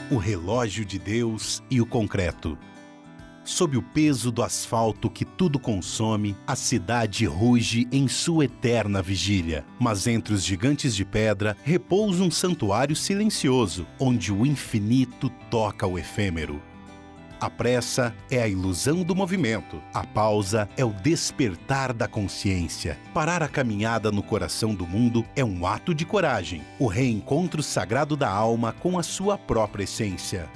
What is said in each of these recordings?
o relógio de Deus e o concreto. Sob o peso do asfalto que tudo consome, a cidade ruge em sua eterna vigília. Mas entre os gigantes de pedra repousa um santuário silencioso, onde o infinito toca o efêmero. A pressa é a ilusão do movimento. A pausa é o despertar da consciência. Parar a caminhada no coração do mundo é um ato de coragem, o reencontro sagrado da alma com a sua própria essência.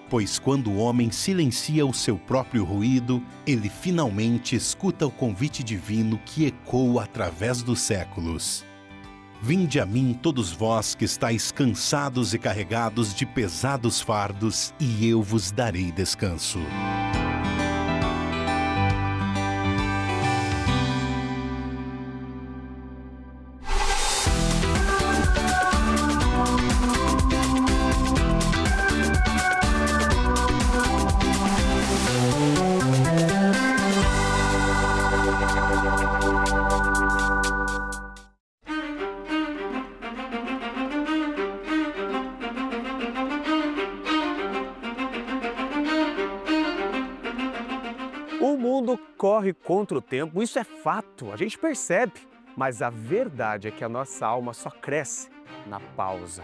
Pois quando o homem silencia o seu próprio ruído, ele finalmente escuta o convite divino que ecoa através dos séculos. Vinde a mim todos vós que estáis cansados e carregados de pesados fardos, e eu vos darei descanso. O mundo corre contra o tempo, isso é fato, a gente percebe. Mas a verdade é que a nossa alma só cresce na pausa.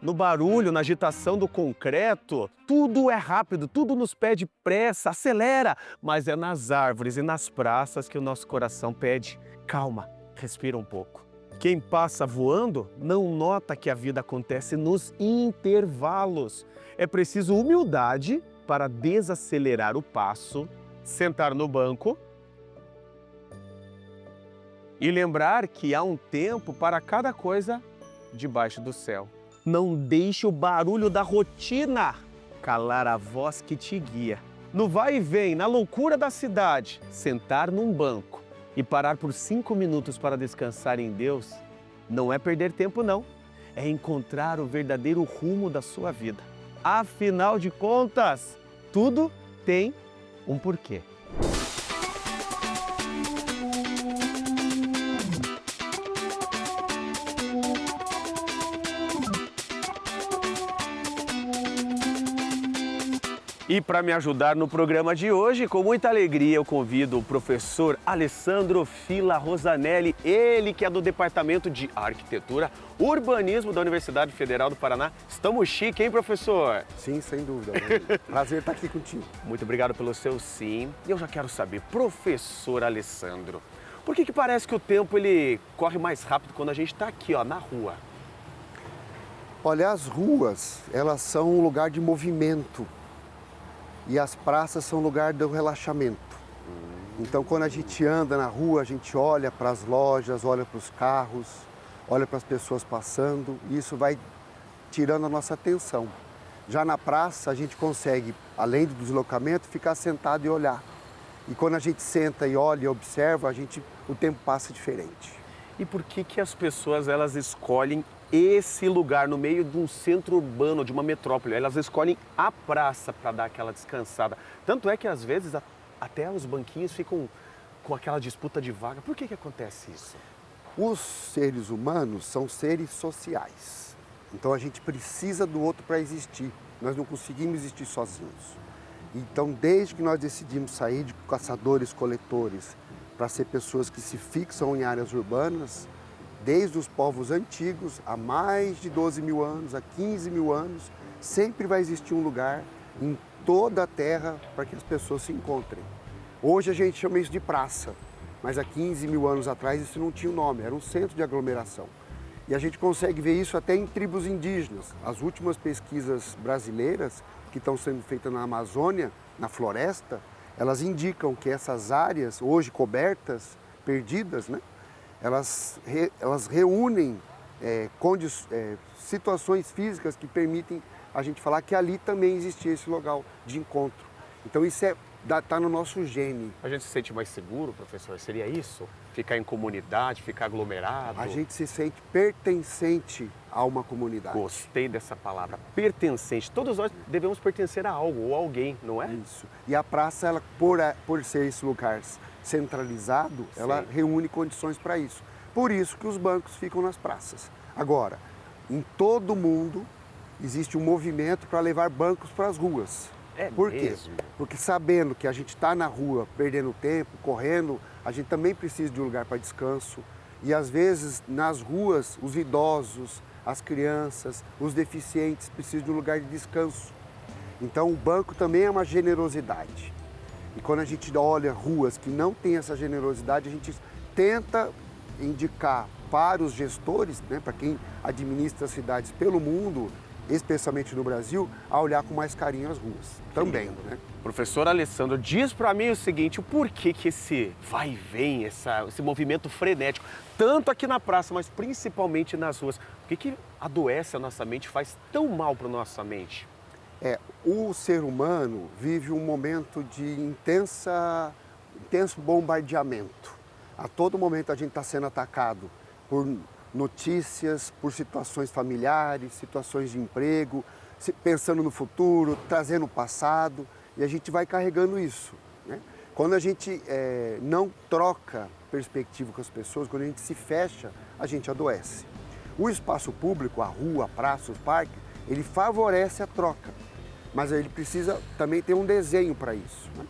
No barulho, na agitação do concreto, tudo é rápido, tudo nos pede pressa, acelera. Mas é nas árvores e nas praças que o nosso coração pede calma, respira um pouco. Quem passa voando não nota que a vida acontece nos intervalos. É preciso humildade para desacelerar o passo, sentar no banco e lembrar que há um tempo para cada coisa debaixo do céu. Não deixe o barulho da rotina calar a voz que te guia. No vai e vem, na loucura da cidade, sentar num banco e parar por 5 minutos para descansar em Deus não é perder tempo, não. É encontrar o verdadeiro rumo da sua vida. Afinal de contas, tudo tem um porquê. E para me ajudar no programa de hoje, com muita alegria, eu convido o professor Alessandro Fila Rosanelli, ele que é do Departamento de Arquitetura, Urbanismo da Universidade Federal do Paraná. Estamos chique, hein, professor? Sim, sem dúvida. Prazer estar aqui contigo. Muito obrigado pelo seu sim. E eu já quero saber, professor Alessandro, por que parece que o tempo ele corre mais rápido quando a gente está aqui, ó, na rua? Olha, as ruas, elas são um lugar de movimento. E as praças são lugar do relaxamento. Então, quando a gente anda na rua, a gente olha para as lojas, olha para os carros, olha para as pessoas passando, e isso vai tirando a nossa atenção. Já na praça, a gente consegue, além do deslocamento, ficar sentado e olhar. E quando a gente senta e olha e observa, o tempo passa diferente. E por que as pessoas elas escolhem esse lugar no meio de um centro urbano, de uma metrópole? Elas escolhem a praça para dar aquela descansada. Tanto é que às vezes até os banquinhos ficam com aquela disputa de vaga. Por que acontece isso? Os seres humanos são seres sociais. Então a gente precisa do outro para existir. Nós não conseguimos existir sozinhos. Então, desde que nós decidimos sair de caçadores-coletores para ser pessoas que se fixam em áreas urbanas, desde os povos antigos, há mais de 12 mil anos, há 15 mil anos, sempre vai existir um lugar em toda a Terra para que as pessoas se encontrem. Hoje a gente chama isso de praça, mas há 15 mil anos atrás isso não tinha um nome, era um centro de aglomeração. E a gente consegue ver isso até em tribos indígenas. As últimas pesquisas brasileiras que estão sendo feitas na Amazônia, na floresta, elas indicam que essas áreas, hoje cobertas, perdidas, né? Elas reúnem situações físicas que permitem a gente falar que ali também existia esse local de encontro. Então isso está no nosso gene. A gente se sente mais seguro, professor? Seria isso? Ficar em comunidade, ficar aglomerado? A gente se sente pertencente a uma comunidade. Gostei dessa palavra, pertencente. Todos nós devemos pertencer a algo ou a alguém, não é? Isso. E a praça, ela, por ser esse lugar centralizado, ela reúne condições para isso. Por isso que os bancos ficam nas praças. Agora, em todo mundo, existe um movimento para levar bancos para as ruas. É Por quê? mesmo? Porque sabendo que a gente está na rua perdendo tempo, correndo, a gente também precisa de um lugar para descanso. E às vezes nas ruas, os idosos, as crianças, os deficientes precisam de um lugar de descanso. Então o banco também é uma generosidade. E quando a gente olha ruas que não têm essa generosidade, a gente tenta indicar para os gestores, né, para quem administra as cidades pelo mundo, especialmente no Brasil, a olhar com mais carinho as ruas também, né? Professor Alessandro, diz para mim o seguinte, o porquê que esse vai e vem, esse movimento frenético, tanto aqui na praça, mas principalmente nas ruas, por que adoece a nossa mente, faz tão mal para a nossa mente? O ser humano vive um momento de intenso bombardeamento. A todo momento a gente está sendo atacado por notícias, por situações familiares, situações de emprego, pensando no futuro, trazendo o passado, e a gente vai carregando isso, né? Quando a gente não troca perspectiva com as pessoas, quando a gente se fecha, a gente adoece. O espaço público, a rua, a praça, o parque, ele favorece a troca, mas ele precisa também ter um desenho para isso, né?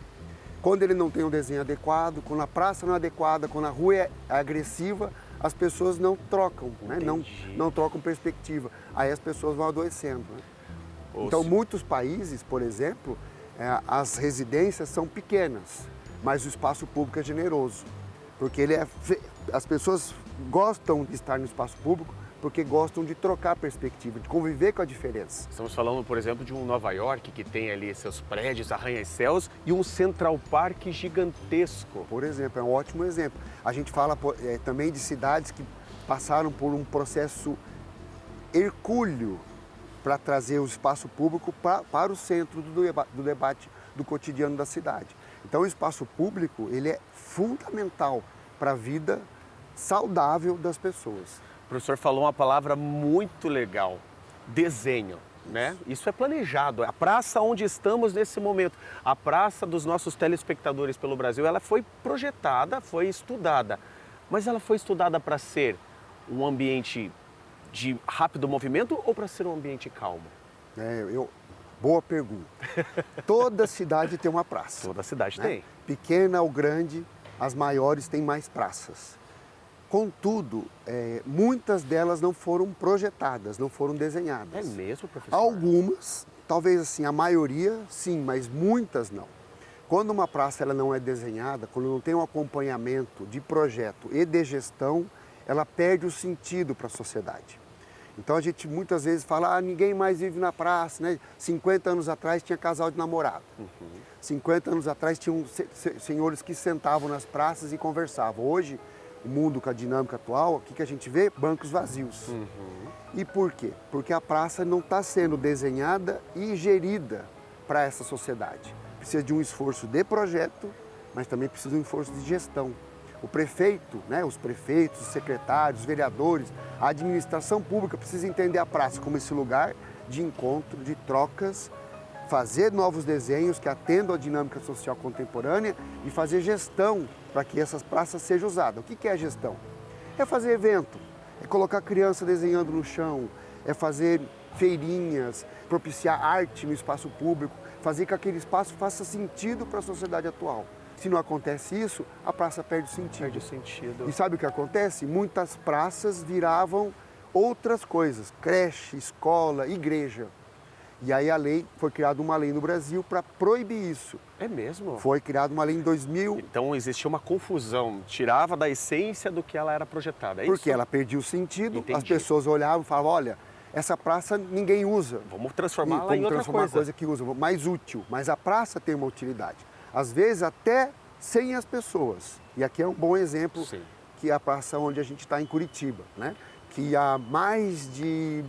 Quando ele não tem um desenho adequado, quando a praça não é adequada, quando a rua é agressiva, as pessoas não trocam, né? Não trocam perspectiva. Aí as pessoas vão adoecendo, né? Então, muitos países, por exemplo, as residências são pequenas, mas o espaço público é generoso. Porque as pessoas gostam de estar no espaço público porque gostam de trocar perspectiva, de conviver com a diferença. Estamos falando, por exemplo, de um Nova York que tem ali seus prédios, arranha-céus e um Central Park gigantesco. Por exemplo, é um ótimo exemplo. A gente fala também de cidades que passaram por um processo hercúleo para trazer o espaço público para o centro do debate do cotidiano da cidade. Então, o espaço público ele é fundamental para a vida saudável das pessoas. O professor falou uma palavra muito legal, desenho, né? Isso é planejado, a praça onde estamos nesse momento, a praça dos nossos telespectadores pelo Brasil, ela foi projetada, foi estudada, mas ela foi estudada para ser um ambiente de rápido movimento ou para ser um ambiente calmo? Boa pergunta. Toda cidade tem uma praça. Toda cidade, né? Tem. Pequena ou grande, as maiores têm mais praças. Contudo, muitas delas não foram projetadas, não foram desenhadas. É mesmo, professor? Algumas, talvez assim, a maioria sim, mas muitas não. Quando uma praça ela não é desenhada, quando não tem um acompanhamento de projeto e de gestão, ela perde o sentido para a sociedade. Então a gente muitas vezes fala, ninguém mais vive na praça, né? 50 anos atrás tinha casal de namorado. 50 anos atrás tinham senhores que sentavam nas praças e conversavam. Hoje, o mundo com a dinâmica atual, o que a gente vê? Bancos vazios. E por quê? Porque a praça não está sendo desenhada e gerida para essa sociedade. Precisa de um esforço de projeto, mas também precisa de um esforço de gestão. O prefeito, né, os prefeitos, os secretários, os vereadores, a administração pública precisa entender a praça como esse lugar de encontro, de trocas, fazer novos desenhos que atendam à dinâmica social contemporânea e fazer gestão para que essas praças sejam usadas. O que é gestão? É fazer evento, é colocar criança desenhando no chão, é fazer feirinhas, propiciar arte no espaço público, fazer que aquele espaço faça sentido para a sociedade atual. Se não acontece isso, a praça perde o sentido. Perde o sentido. E sabe o que acontece? Muitas praças viravam outras coisas, creche, escola, igreja. E aí foi criada uma lei no Brasil para proibir isso. É mesmo? Foi criada uma lei em 2000. Então existia uma confusão, tirava da essência do que ela era projetada, é isso? Porque ela perdia o sentido, Entendi. as pessoas olhavam e falavam, olha, essa praça ninguém usa. Vamos transformá-la em outra uma coisa que usa, mais útil. Mas a praça tem uma utilidade. Às vezes até sem as pessoas. E aqui é um bom exemplo, Sim. Que é a praça onde a gente está em Curitiba, né? Que há mais de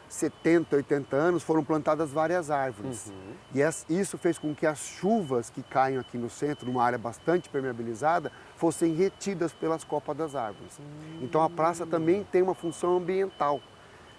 70, 80 anos foram plantadas várias árvores. E isso fez com que as chuvas que caem aqui no centro, numa área bastante permeabilizada, fossem retidas pelas copas das árvores. Então a praça também tem uma função ambiental.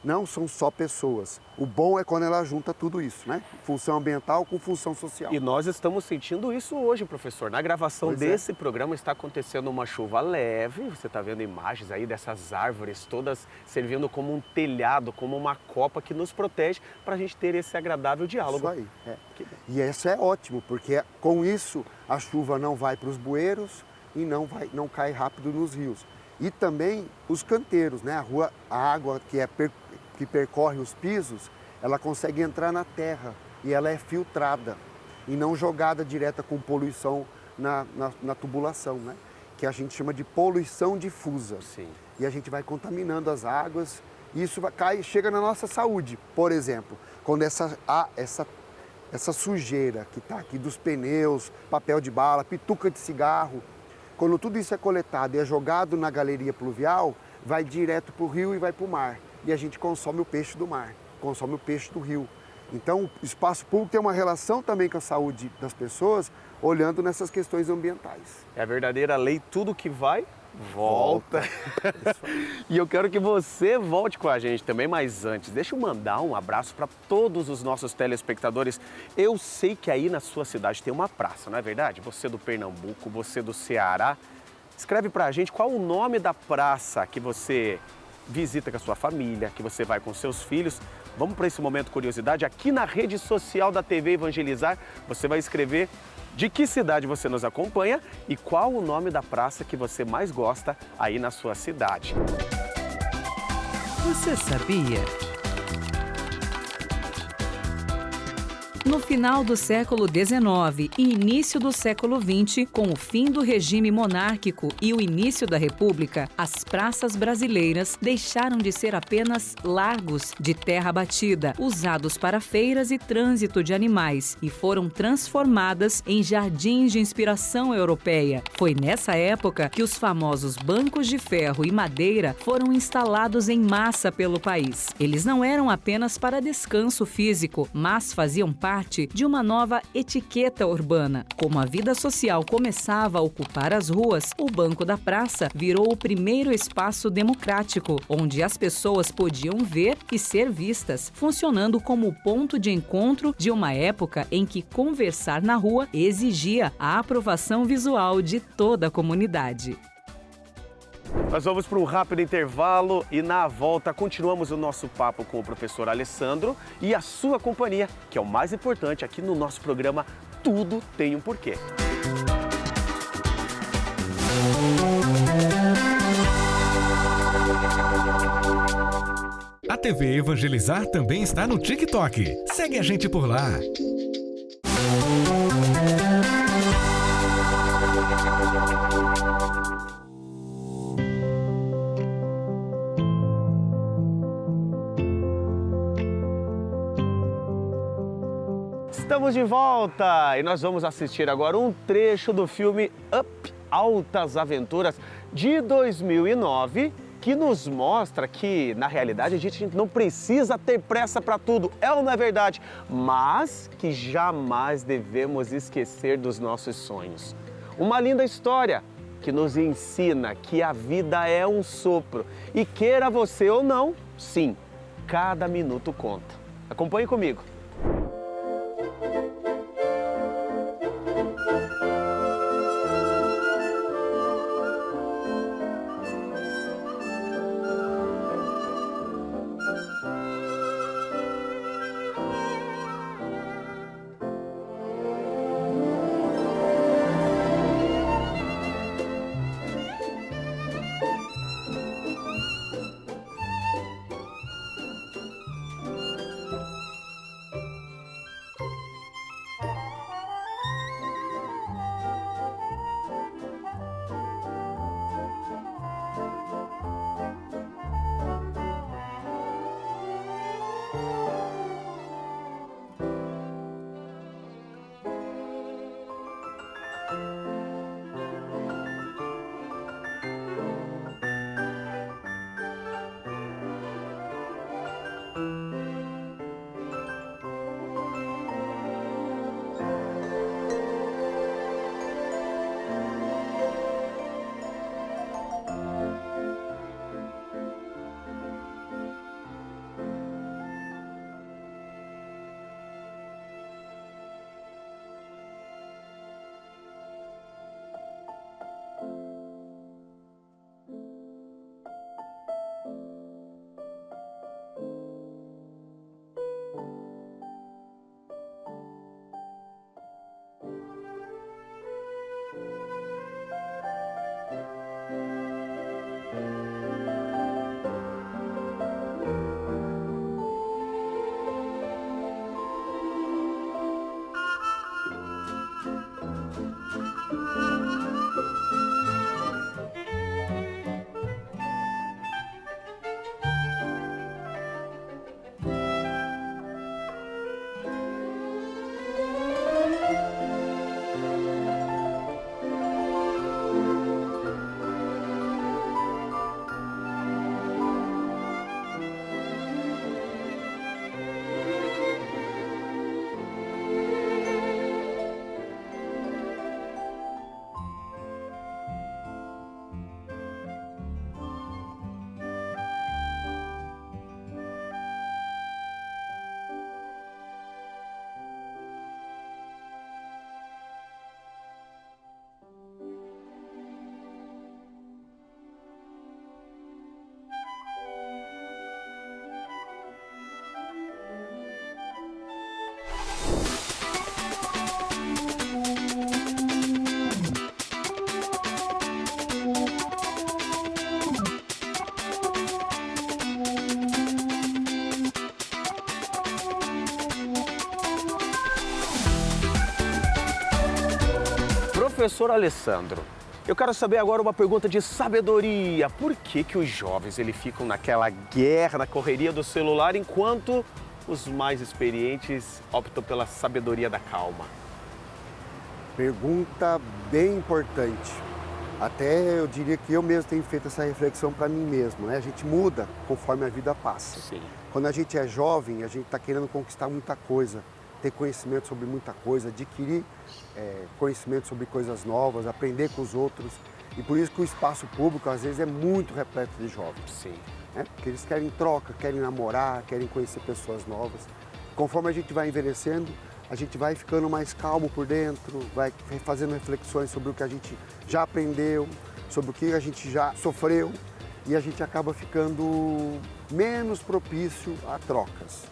não são só pessoas. O bom é quando ela junta tudo isso, né? Função ambiental com função social. E nós estamos sentindo isso hoje, professor. Na gravação Pois desse programa está acontecendo uma chuva leve. Você está vendo imagens aí dessas árvores todas servindo como um telhado, como uma copa que nos protege para a gente ter esse agradável diálogo. Isso aí. E isso é ótimo, porque com isso a chuva não vai para os bueiros e não cai rápido nos rios. E também os canteiros, né? A água que percorre os pisos, ela consegue entrar na terra e ela é filtrada e não jogada direta com poluição na tubulação, né? Que a gente chama de poluição difusa. Sim. E a gente vai contaminando as águas e isso chega na nossa saúde. Por exemplo, quando essa sujeira que está aqui dos pneus, papel de bala, pituca de cigarro, quando tudo isso é coletado e é jogado na galeria pluvial, vai direto para o rio e vai para o mar. E a gente consome o peixe do mar, consome o peixe do rio. Então, o espaço público tem uma relação também com a saúde das pessoas, olhando nessas questões ambientais. É a verdadeira lei, tudo que vai, volta. E eu quero que você volte com a gente também, mas antes, deixa eu mandar um abraço para todos os nossos telespectadores. Eu sei que aí na sua cidade tem uma praça, não é verdade? Você do Pernambuco, você do Ceará. Escreve para a gente qual o nome da praça que você visita com a sua família, que você vai com seus filhos. Vamos para esse momento curiosidade. Aqui na rede social da TV Evangelizar, você vai escrever de que cidade você nos acompanha e qual o nome da praça que você mais gosta aí na sua cidade. Você sabia? No final do século XIX e início do século XX, com o fim do regime monárquico e o início da República, as praças brasileiras deixaram de ser apenas largos de terra batida, usados para feiras e trânsito de animais, e foram transformadas em jardins de inspiração europeia. Foi nessa época que os famosos bancos de ferro e madeira foram instalados em massa pelo país. Eles não eram apenas para descanso físico, mas faziam parte de uma nova etiqueta urbana. Como a vida social começava a ocupar as ruas, o Banco da Praça virou o primeiro espaço democrático, onde as pessoas podiam ver e ser vistas, funcionando como o ponto de encontro de uma época em que conversar na rua exigia a aprovação visual de toda a comunidade. Nós vamos para um rápido intervalo e na volta continuamos o nosso papo com o professor Alessandro e a sua companhia, que é o mais importante aqui no nosso programa Tudo Tem um Porquê. A TV Evangelizar também está no TikTok. Segue a gente por lá. Estamos de volta e nós vamos assistir agora um trecho do filme Up, Altas Aventuras, de 2009, que nos mostra que, na realidade, a gente não precisa ter pressa para tudo, é ou não é verdade? Mas que jamais devemos esquecer dos nossos sonhos. Uma linda história que nos ensina que a vida é um sopro e queira você ou não, sim, cada minuto conta. Acompanhe comigo. Professor Alessandro, eu quero saber agora uma pergunta de sabedoria. Por que os jovens ficam naquela guerra, na correria do celular, enquanto os mais experientes optam pela sabedoria da calma? Pergunta bem importante. Até eu diria que eu mesmo tenho feito essa reflexão para mim mesmo, né? A gente muda conforme a vida passa. Sim. Quando a gente é jovem, a gente está querendo conquistar muita coisa, ter conhecimento sobre muita coisa, adquirir conhecimento sobre coisas novas, aprender com os outros. E por isso que o espaço público, às vezes, é muito repleto de jovens. Sim. Né? Porque eles querem troca, querem namorar, querem conhecer pessoas novas. Conforme a gente vai envelhecendo, a gente vai ficando mais calmo por dentro, vai fazendo reflexões sobre o que a gente já aprendeu, sobre o que a gente já sofreu, e a gente acaba ficando menos propício a trocas.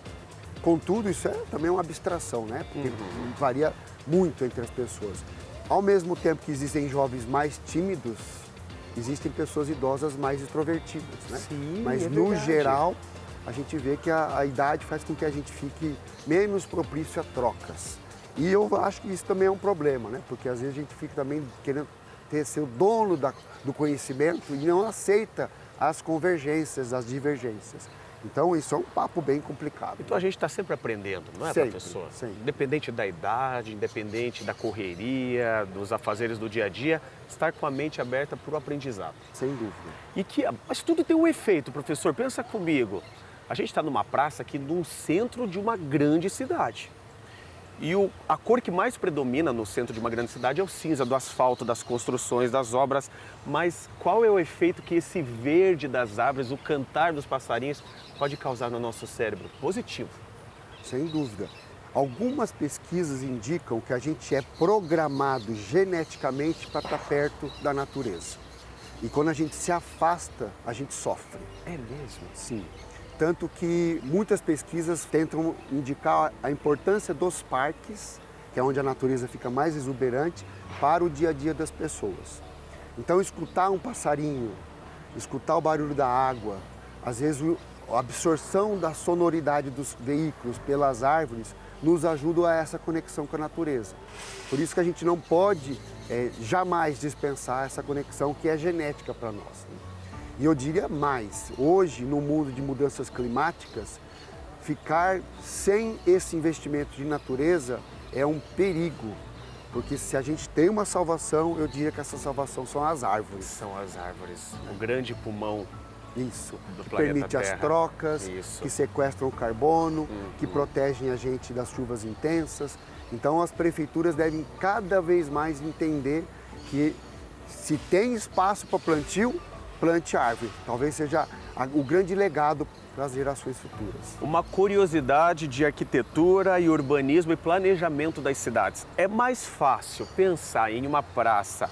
Contudo, isso é também uma abstração, né? Porque varia muito entre as pessoas. Ao mesmo tempo que existem jovens mais tímidos, existem pessoas idosas mais extrovertidas, né? Sim, mas no geral, a gente vê que a idade faz com que a gente fique menos propício a trocas. E eu acho que isso também é um problema, né? Porque às vezes a gente fica também querendo ser o dono do conhecimento e não aceita as convergências, as divergências. Então isso é um papo bem complicado. Então a gente está sempre aprendendo, não é, sempre, professor? Sempre. Independente da idade, independente da correria, dos afazeres do dia a dia, estar com a mente aberta para o aprendizado. Sem dúvida. Mas tudo tem um efeito, professor. Pensa comigo. A gente está numa praça aqui no centro de uma grande cidade. E a cor que mais predomina no centro de uma grande cidade é o cinza, do asfalto, das construções, das obras. Mas qual é o efeito que esse verde das árvores, o cantar dos passarinhos, pode causar no nosso cérebro? Positivo. Sem dúvida. Algumas pesquisas indicam que a gente é programado geneticamente para estar perto da natureza. E quando a gente se afasta, a gente sofre. É mesmo? Sim. Tanto que muitas pesquisas tentam indicar a importância dos parques, que é onde a natureza fica mais exuberante, para o dia a dia das pessoas. Então, escutar um passarinho, escutar o barulho da água, às vezes a absorção da sonoridade dos veículos pelas árvores, nos ajuda a essa conexão com a natureza. Por isso que a gente não pode jamais dispensar essa conexão que é genética para nós, né? E eu diria mais, hoje no mundo de mudanças climáticas, ficar sem esse investimento de natureza é um perigo, porque se a gente tem uma salvação, eu diria que essa salvação são as árvores. São as árvores, o grande pulmão. Isso, do que planeta permite Terra. as trocas, Isso. que sequestram o carbono, que protegem a gente das chuvas intensas. Então as prefeituras devem cada vez mais entender que se tem espaço para plantio, plante árvore. Talvez seja o grande legado para as gerações futuras. Uma curiosidade de arquitetura e urbanismo e planejamento das cidades. É mais fácil pensar em uma praça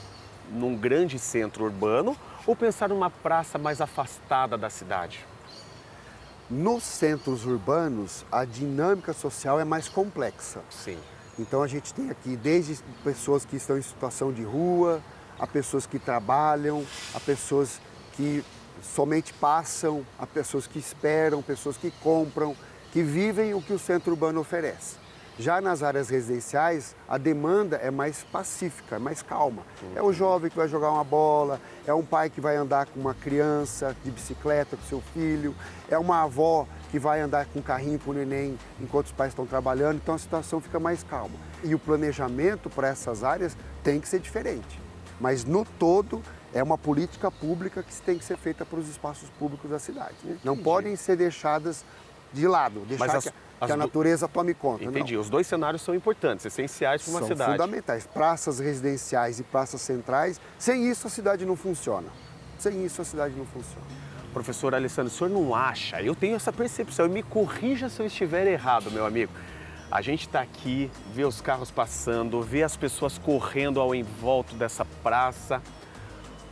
num grande centro urbano ou pensar numa praça mais afastada da cidade? Nos centros urbanos, a dinâmica social é mais complexa. Sim. Então a gente tem aqui desde pessoas que estão em situação de rua, a pessoas que trabalham, a pessoas que somente passam, a pessoas que esperam, pessoas que compram, que vivem o que o centro urbano oferece. Já nas áreas residenciais, a demanda é mais pacífica, é mais calma. É o jovem que vai jogar uma bola, é um pai que vai andar com uma criança de bicicleta com seu filho, é uma avó que vai andar com um carrinho para o neném enquanto os pais estão trabalhando, então a situação fica mais calma. E o planejamento para essas áreas tem que ser diferente. Mas no todo, é uma política pública que tem que ser feita para os espaços públicos da cidade, né? Não podem ser deixadas de lado, deixar que a natureza tome conta. Entendi. Não. Os dois cenários são importantes, essenciais para uma São cidade. fundamentais. Praças residenciais e praças centrais, sem isso a cidade não funciona. Sem isso a cidade não funciona. Professor Alessandro, o senhor não acha? Eu tenho essa percepção, e me corrija se eu estiver errado, meu amigo. A gente está aqui, vê os carros passando, vê as pessoas correndo ao envolto dessa praça.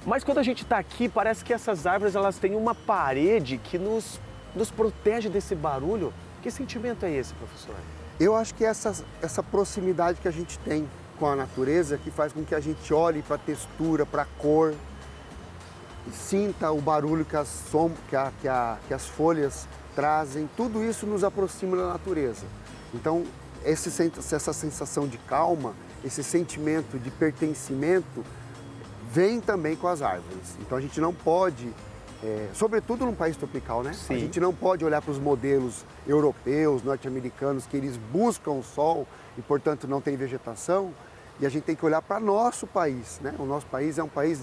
Mas quando a gente está aqui, parece que essas árvores elas têm uma parede que nos protege desse barulho. Que sentimento é esse, professor? Eu acho que essa proximidade que a gente tem com a natureza que faz com que a gente olhe para a textura, para a cor, sinta o barulho que as folhas trazem. Tudo isso nos aproxima da natureza. Então, essa sensação de calma, esse sentimento de pertencimento, vem também com as árvores. Então a gente não pode, sobretudo num país tropical, né? Sim. A gente não pode olhar para os modelos europeus, norte-americanos, que eles buscam o sol e, portanto, não tem vegetação. E a gente tem que olhar para nosso país, né? O nosso país é um país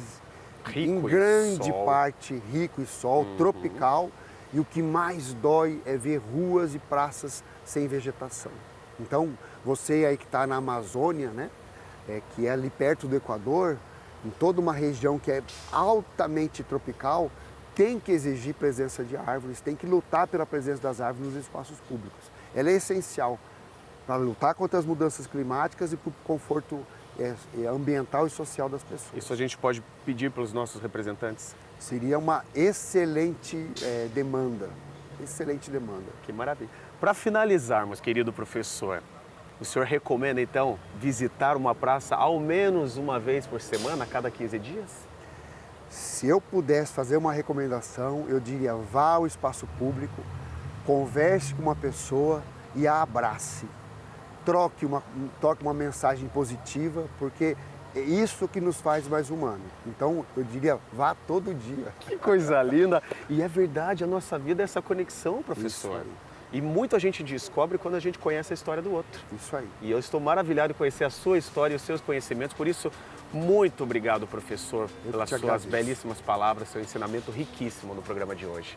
em grande parte rico e sol, tropical. E o que mais dói é ver ruas e praças sem vegetação. Então, você aí que está na Amazônia, né? Que é ali perto do Equador, em toda uma região que é altamente tropical, tem que exigir presença de árvores, tem que lutar pela presença das árvores nos espaços públicos. Ela é essencial para lutar contra as mudanças climáticas e para o conforto ambiental e social das pessoas. Isso a gente pode pedir para os nossos representantes? Seria uma excelente demanda. Excelente demanda. Que maravilha. Para finalizarmos, querido professor, o senhor recomenda, então, visitar uma praça ao menos uma vez por semana, a cada 15 dias? Se eu pudesse fazer uma recomendação, eu diria: vá ao espaço público, converse com uma pessoa e a abrace. Troque uma mensagem positiva, porque é isso que nos faz mais humanos. Então, eu diria, vá todo dia. Que coisa linda! E é verdade, a nossa vida é essa conexão, professor. Isso aí. E muita gente descobre quando a gente conhece a história do outro. Isso aí. E eu estou maravilhado em conhecer a sua história e os seus conhecimentos. Por isso, muito obrigado, professor, pelas suas belíssimas palavras, seu ensinamento riquíssimo no programa de hoje.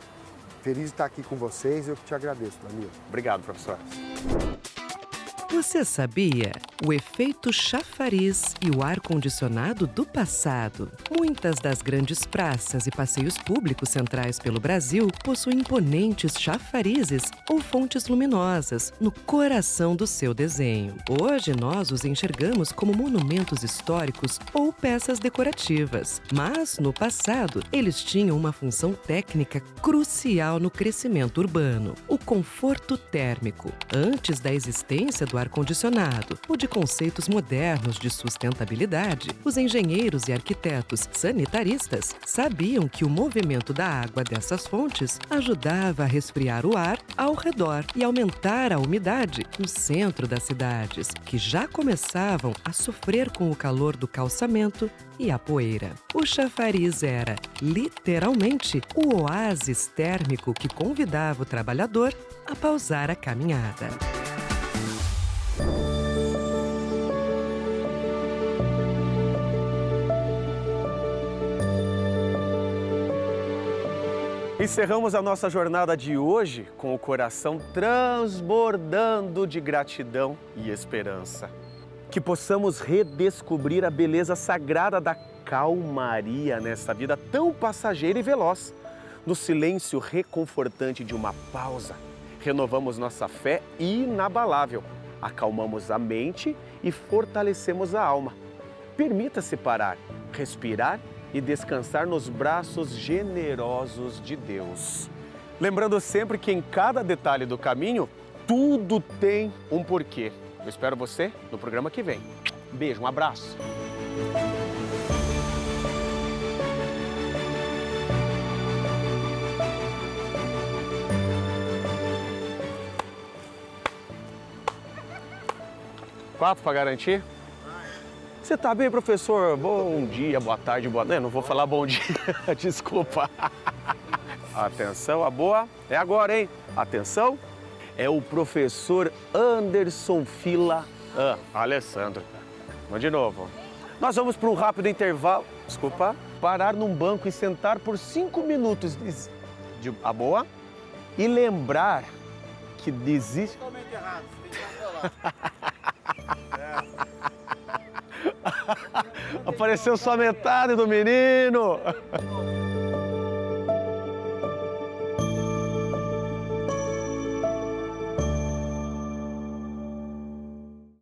Feliz de estar aqui com vocês, eu que te agradeço, Danilo. Obrigado, professor. Você sabia? O efeito chafariz e o ar-condicionado do passado. Muitas das grandes praças e passeios públicos centrais pelo Brasil possuem imponentes chafarizes ou fontes luminosas no coração do seu desenho. Hoje nós os enxergamos como monumentos históricos ou peças decorativas. Mas, no passado, eles tinham uma função técnica crucial no crescimento urbano: o conforto térmico. Antes da existência do ar-condicionado ou de conceitos modernos de sustentabilidade, os engenheiros e arquitetos sanitaristas sabiam que o movimento da água dessas fontes ajudava a resfriar o ar ao redor e aumentar a umidade no centro das cidades, que já começavam a sofrer com o calor do calçamento e a poeira. O chafariz era, literalmente, o oásis térmico que convidava o trabalhador a pausar a caminhada. Encerramos a nossa jornada de hoje com o coração transbordando de gratidão e esperança. Que possamos redescobrir a beleza sagrada da calmaria nessa vida tão passageira e veloz. No silêncio reconfortante de uma pausa, renovamos nossa fé inabalável, acalmamos a mente e fortalecemos a alma. Permita-se parar, respirar e descansar nos braços generosos de Deus. Lembrando sempre que em cada detalhe do caminho, tudo tem um porquê. Eu espero você no programa que vem. Beijo, um abraço. Quatro para garantir? Você tá bem, professor? Bom dia, boa tarde, boa noite. Não vou falar bom dia, desculpa. Atenção, a boa é agora, hein? Atenção, é o professor Anderson Fila Alessandro. Vamos de novo. Nós vamos para um rápido intervalo. Desculpa. Parar num banco e sentar por 5 minutos. A boa. E lembrar que desiste... Totalmente errado. Você tem que cancelar. Apareceu só metade do menino.